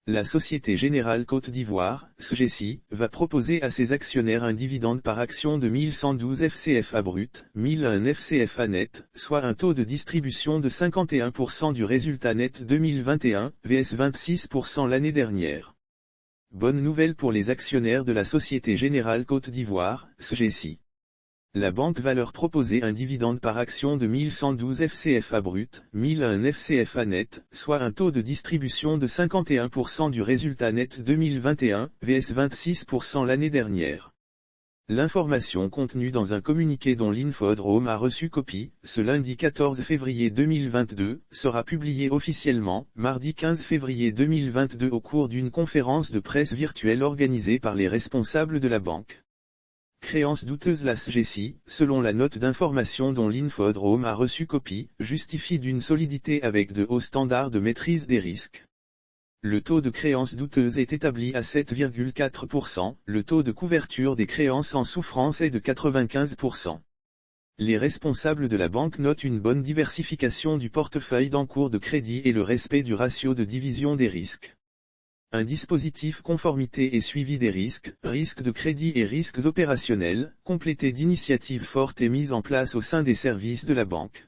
La Société Générale Côte d'Ivoire, SGECI, va proposer à ses actionnaires un dividende par action de 1112 FCFA brut, 1001 FCFA net, soit un taux de distribution de 51% du résultat net 2021, vs 26% l'année dernière. Bonne nouvelle pour les actionnaires de la Société Générale Côte d'Ivoire, SGECI. La banque va leur proposer un dividende par action de 1112 FCFA brut, 1001 FCFA net, soit un taux de distribution de 51% du résultat net 2021, vs 26% l'année dernière. L'information contenue dans un communiqué dont l'Infodrome a reçu copie, ce lundi 14 février 2022, sera publiée officiellement, mardi 15 février 2022 au cours d'une conférence de presse virtuelle organisée par les responsables de la banque. Créance douteuse. La SGECI, selon la note d'information dont l'Infodrome a reçu copie, justifie d'une solidité avec de hauts standards de maîtrise des risques. Le taux de créance douteuse est établi à 7,4%, le taux de couverture des créances en souffrance est de 95%. Les responsables de la banque notent une bonne diversification du portefeuille d'encours de crédit et le respect du ratio de division des risques. Un dispositif conformité et suivi des risques de crédit et risques opérationnels, complété d'initiatives fortes et mises en place au sein des services de la banque.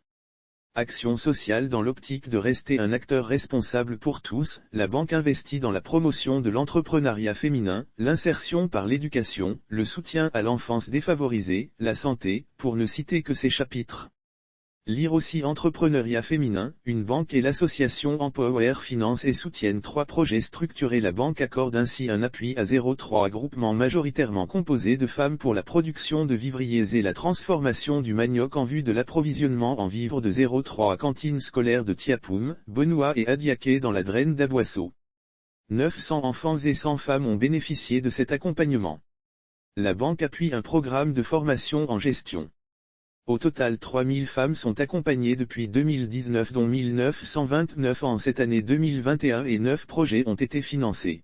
Action sociale. Dans l'optique de rester un acteur responsable pour tous, la banque investit dans la promotion de l'entrepreneuriat féminin, l'insertion par l'éducation, le soutien à l'enfance défavorisée, la santé, pour ne citer que ces chapitres. Lire aussi Entrepreneuriat féminin, une banque et l'association Empower Finance et soutiennent 3 projets structurés. La banque accorde ainsi un appui à 03 groupements majoritairement composés de femmes pour la production de vivriers et la transformation du manioc en vue de l'approvisionnement en vivres de 03 cantines scolaires de Tiapoum, Benoît et Adiaké dans la Draine d'Aboisseau. 900 enfants et 100 femmes ont bénéficié de cet accompagnement. La banque appuie un programme de formation en gestion. Au total 3000 femmes sont accompagnées depuis 2019 dont 1929 en cette année 2021 et 9 projets ont été financés.